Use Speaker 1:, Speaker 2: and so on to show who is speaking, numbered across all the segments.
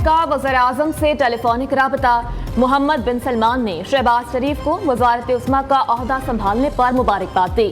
Speaker 1: का वज़ीर-ए-आज़म से टेलीफोनिक राबता। मोहम्मद बिन सलमान ने शहबाज शरीफ को वज़ारत-ए-उज़्मा का ओहदा संभालने पर मुबारकबाद दी।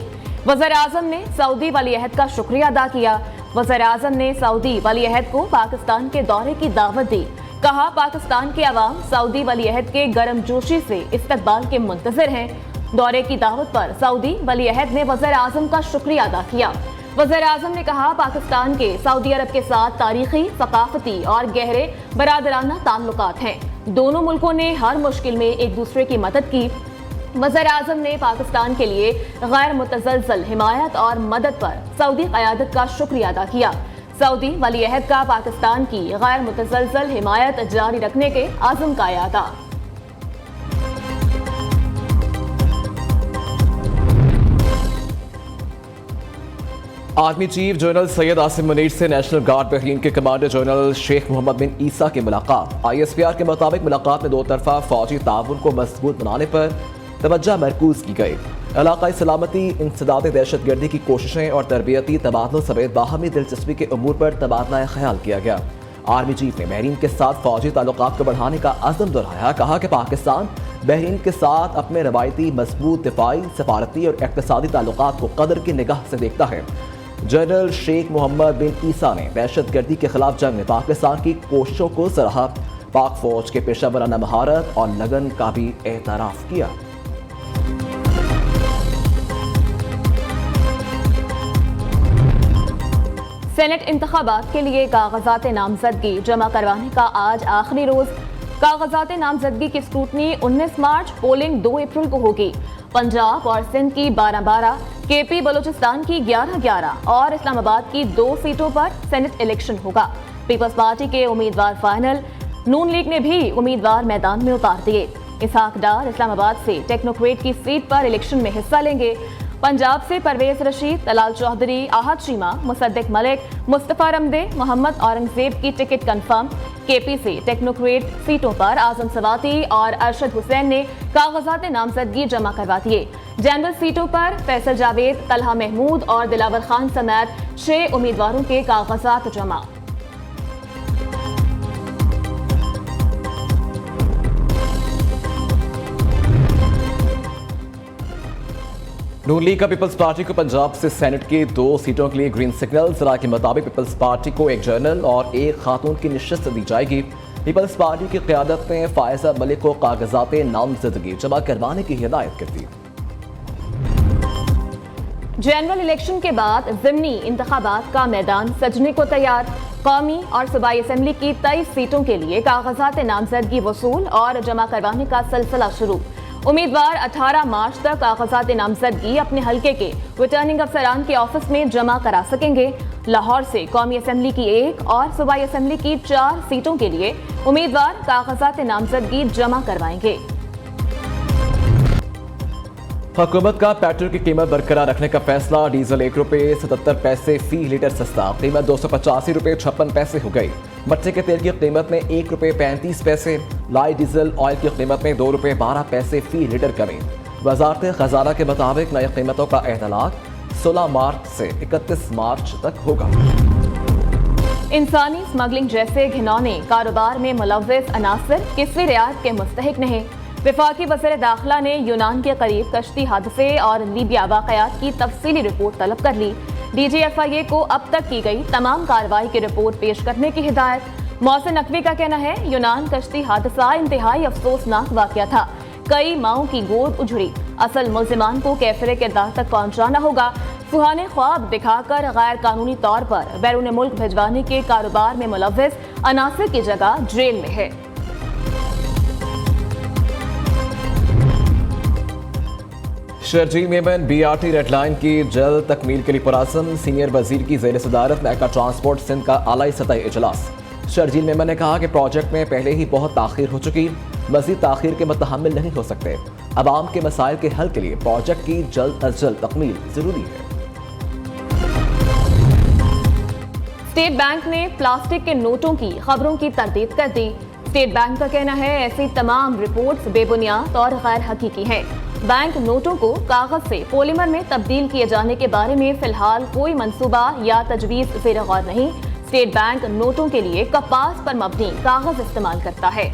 Speaker 1: वज़ीर-ए-आज़म ने सऊदी वली-अहद का शुक्रिया अदा किया। वज़ीर-ए-आज़म ने सऊदी वली-अहद को पाकिस्तान के दौरे की दावत दी। कहा, पाकिस्तान के अवाम सऊदी वली-अहद के गर्मजोशी से इस्तकबाल के मुंतज़िर हैं। दौरे की दावत पर सऊदी वली-अहद ने वज़ीर-ए-आज़म का शुक्रिया अदा किया। वज़ीर-ए-आज़म ने कहा, पाकिस्तान के सऊदी अरब के साथ तारीखी, सकाफती और गहरे बरादराना ताल्लुकात हैं। दोनों मुल्कों ने हर मुश्किल में एक दूसरे की मदद की। वज़ीर-ए-आज़म ने पाकिस्तान के लिए गैर मुतज़लज़ल हिमायत और मदद पर सऊदी क़यादत का शुक्रिया अदा किया। सऊदी वली-अहद का पाकिस्तान की गैर मुतज़लज़ल हिमायत जारी रखने के आज़म का इरादा।
Speaker 2: Army chief general Syed Asim Munir से नेशनल गार्ड बहरीन के कमांडर जनरल शेख मोहम्मद बिन ईसा की मुलाकात। ISPR के मुताबिक मुलाकात में दो तरफा फौजी ताउन को मजबूत बनाने पर तवज्जो मरकूज की गई। इलाकाई सलामती, इंसदाद दहशतगर्दी की कोशिशें और तरबियती तबादलों समेत बाहमी दिलचस्पी के अमूर पर तबादला ख्याल किया गया। आर्मी चीफ ने बहरीन के साथ फौजी ताल्लुकात को बढ़ाने का अज़्म दोहराया। कहा कि पाकिस्तान बहरीन के साथ अपने रवायती मजबूत दिफाई, सफारती और इक़्तिसादी ताल्लुकात को कदर की निगाह से देखता है। जनरल शेख मोहम्मद बिन ईसा ने दहशतगर्दी के खिलाफ जंग में पाकिस्तान की कोशिशों को सराहा। पाक फौज के पेशा वराना महारत और लगन का भी एतराफ़ किया।
Speaker 1: सेनेट इंतखाबात के लिए कागजात नामजदगी जमा करवाने का आज आखिरी रोज। कागजात नामजदगी की स्क्रूटनी 19 मार्च, पोलिंग 2 अप्रैल को होगी। पंजाब और सिंध की 12-12, KP बलूचिस्तान की 11-11 और इस्लामाबाद की 2 सीटों पर सेनेट इलेक्शन होगा। पीपल्स पार्टी के उम्मीदवार फाइनल। नून लीग ने भी उम्मीदवार मैदान में उतार दिए। इसहाक डार इस्लामाबाद से टेक्नोक्रेट की सीट पर इलेक्शन में हिस्सा लेंगे। पंजाब से परवेज रशीद, तलाल चौधरी, आहद शीमा, मुसद्दिक मलिक, मुस्तफ़ा रमदे, मोहम्मद औरंगजेब की टिकट कंफर्म। KP से टेक्नोक्रेट सीटों पर आजम सवाती और अरशद हुसैन ने कागजात नामजदगी जमा करवा दिए। जनरल सीटों पर फैसल जावेद, तलहा महमूद और दिलावर खान समेत 6 उम्मीदवारों के कागजात जमा।
Speaker 2: नून लीग का पीपल्स पार्टी को पंजाब से सेनेट की 2 सीटों के लिए ग्रीन सिग्नल। जरा के मुताबिक पीपल्स पार्टी को एक जनरल और एक खातून की नशिस्त दी जाएगी। पीपल्स पार्टी की क़यादत ने फायजा मलिक को कागजात नामजदगी जमा करवाने की हिदायत कर दी।
Speaker 1: जनरल इलेक्शन के बाद ज़िमनी इंतखाबात का मैदान सजने को तैयार। कौमी और सूबाई असम्बली की 23 सीटों के लिए कागजात नामजदगी वसूल और जमा करवाने का सिलसिला शुरू। उम्मीदवार 18 मार्च तक कागजात नामजदगी अपने हल्के के रिटर्निंग अफसरान के ऑफिस में जमा करा सकेंगे। लाहौर से कौमी असम्बली की 1 और सूबाई असम्बली की 4 सीटों के लिए उम्मीदवार कागजात नामजदगी जमा करवाएंगे।
Speaker 2: हुकूमत का पेट्रोल की कीमत बरकरार रखने का फैसला। डीजल 1 रुपये 77 पैसे फी लीटर सस्ता, कीमत 285 रुपये 56 पैसे हो गई। मट्टे के तेल की कीमत में 1 रुपये 35 पैसे, लाइट डीजल ऑयल की कीमत में 2 रुपये 12 पैसे फी लीटर कमी। वजारत खजाना के मुताबिक नई कीमतों का एतलाक 16 मार्च से 31 मार्च तक होगा।
Speaker 1: इंसानी स्मगलिंग जैसे घिनौने कारोबार में मुलव्वस अनासर किसी रियायत के मुस्तहिक नहीं। वफाकी वज़ीर दाखिला ने यूनान के करीब कश्ती हादसे और लीबिया वाक़यात की तफसीली रिपोर्ट तलब कर ली। DG FIA को अब तक की गई तमाम कार्रवाई की रिपोर्ट पेश करने की हिदायत। मोहसिन नकवी का कहना है, यूनान कश्ती हादसा इंतहाई अफसोसनाक वाक़या था। कई माओं की गोद उजड़ी। असल मुल्जिमान को कैफरे किरदार तक पहुँचाना होगा। सुहाने ख्वाब दिखाकर गैर कानूनी तौर पर बैरून मुल्क भिजवाने के कारोबार में मुलव्वस अनासर की जगह जेल में है।
Speaker 2: Sharjeel Memon BRT red line की जल्द तकमील के लिए पुराज़म। सीनियर वजीर की ज़ेर सदारत महकमा ट्रांसपोर्ट सिंध का आलाई सतही इजलास। शरजील मेमन ने कहा कि प्रोजेक्ट में पहले ही बहुत ताख़ीर हो चुकी, मज़ीद ताख़ीर के मुतहम्मिल नहीं हो सकते। अवाम के मसाइल के हल के लिए प्रोजेक्ट की जल्द अज जल्द तकमील ज़रूरी है।
Speaker 1: स्टेट बैंक ने प्लास्टिक के नोटों की खबरों की तरदीद कर दी। स्टेट बैंक का कहना है, ऐसी तमाम रिपोर्ट्स बेबुनियाद और गैर हकीकी हैं। बैंक नोटों को कागज से पॉलीमर में तब्दील किए जाने के बारे में फिलहाल कोई मंसूबा या तजवीज़ ज़ेर गौर नहीं। स्टेट बैंक नोटों के लिए कपास पर मबनी कागज इस्तेमाल करता है।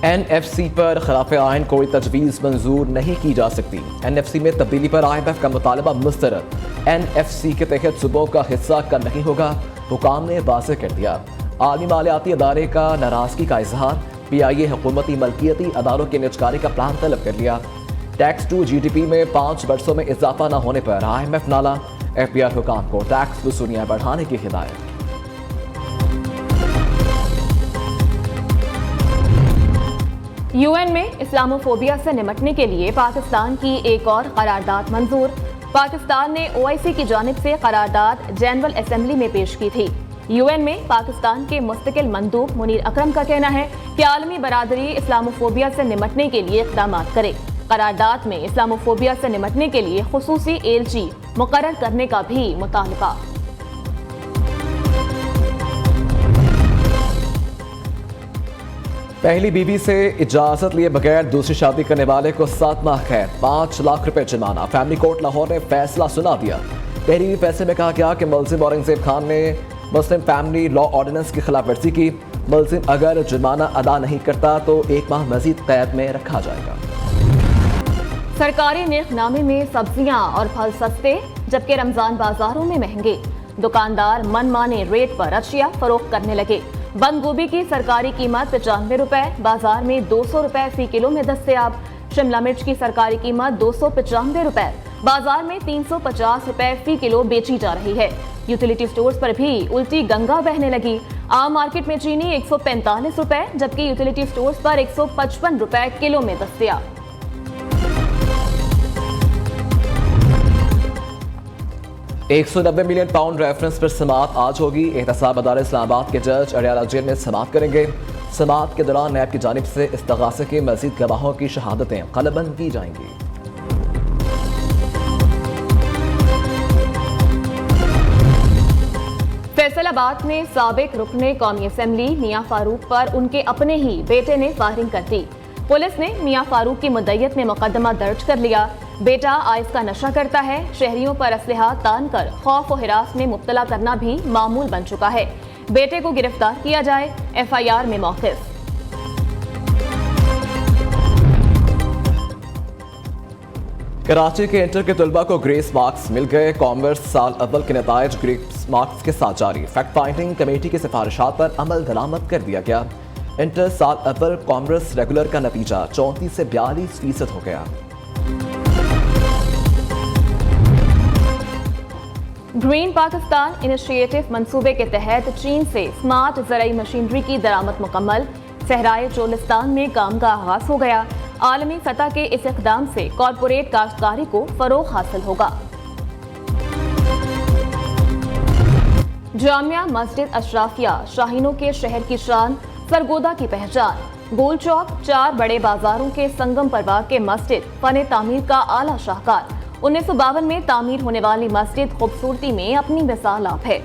Speaker 2: NFC पर खिलाफ आइन कोई तजवीज़ मंजूर नहीं की जा सकती। NFC में तब्दीली पर IMF का मुतालबा मुस्तरद। NFC के तहत सूबों का हिस्सा कम नहीं होगा, हुकाम ने वाज़ेह कर दिया। आलमी मालियाती अदारे का नाराजगी का इजहार। PIA हुकूमती मलकियती अदारों के निजकारी का प्लान तलब कर लिया। टैक्स टू GDP में 5 वर्षों में इजाफा न होने पर IMF नाला। FBR हुकाम को टैक्स वसूलियाँ बढ़ाने की हिदायत।
Speaker 1: UN में इस्लामोफोबिया से निपटने के लिए पाकिस्तान की एक और करारदाद मंजूर। पाकिस्तान ने OIC की जानिब से करारदाद जनरल असेंबली में पेश की थी। UN में पाकिस्तान के मुस्तकिल मंदूब मुनीर अकरम का कहना है कि आलमी बरादरी इस्लामोफोबिया से निपटने के लिए इक़दाम करे। करारदाद में इस्लामोफोबिया से निपटने के लिए खुसूसी एलची मुकर्रर करने का भी मुतालबा।
Speaker 2: पहली बीवी से इजाजत लिए बगैर दूसरी शादी करने वाले को 7 माह कैद, 5 लाख रुपए जुर्माना। फैमिली कोर्ट लाहौर ने फैसला सुना दिया। तहरीरी फैसले में कहा गया कि मुलजिम औरंगजेब खान ने मुस्लिम फैमिली लॉ ऑर्डिनेंस की खिलाफ वर्जी की। मुलजिम अगर जुर्माना अदा नहीं करता तो 1 माह मजीद कैद में रखा जाएगा।
Speaker 1: सरकारी निर्खनामे में सब्जियां और फल सस्ते, जबकि रमजान बाजारों में महंगे। दुकानदार मनमाने रेट पर अशिया फरोख्त करने लगे। बंद गोभी की सरकारी कीमत 95 रुपए, बाजार में 200 रुपए फी किलो में दस्तयाब। शिमला मिर्च की सरकारी कीमत 295 रुपए, बाजार में 350 रुपए फी किलो बेची जा रही है। यूटिलिटी स्टोर्स पर भी उल्टी गंगा बहने लगी। आम मार्केट में चीनी 145 रुपए, जबकि यूटिलिटी स्टोर्स पर 155 रुपए किलो में दस्तयाब।
Speaker 2: £190 मिलियन रेफरेंस पर समाअत आज होगी। एहतसाब अदालत इस्लामाबाद के जज अडयाला जेल में समाअत करेंगे। समाअत के दौरान नैब की जानिब से इस्तगासे के मजीद गवाहों की शहादतें कलबंद की जाएंगी।
Speaker 1: फैसलाबाद में साबिक रुकने कौमी असेंबली मियां फारूक पर उनके अपने ही बेटे ने फायरिंग कर दी। पुलिस ने मियां फारूक की मुद्दयत में मुकदमा दर्ज कर लिया। बेटा आइस का नशा करता है। शहरियों पर असलहा तान कर खौफ और हिरास में मुब्तला करना भी मामूल बन चुका है। बेटे को गिरफ्तार किया जाए, FIR में मौक़िफ़।
Speaker 2: कराची के इंटर के तलबा को ग्रेस मार्क्स मिल गए। कॉमर्स साल अव्वल के नताइज ग्रेस मार्क्स के साथ जारी। फैक्ट फाइंडिंग कमेटी की सिफारिशात पर अमल दरामद कर दिया गया। इंटर साल अव्वल कॉमर्स रेगुलर का नतीजा 34 से 42% हो गया।
Speaker 1: ग्रीन पाकिस्तान इनिशिएटिव मंसूबे के तहत चीन से स्मार्ट ज़राई मशीनरी की दरामद मुकम्मल। सहराए चोलिस्तान में काम का आगाज हो गया। आलमी सतह के इस इक़दाम से कॉरपोरेट काश्तकारी को फरोग हासिल होगा। जामिया मस्जिद अशराफिया शाहीनों के शहर की शान, सरगोदा की पहचान। गोल चौक 4 बड़े बाजारों के संगम पर वाक़ मस्जिद फन तामीर का आला शाहकार। 1952 में तामीर होने वाली मस्जिद खूबसूरती में अपनी मिसाल आप है।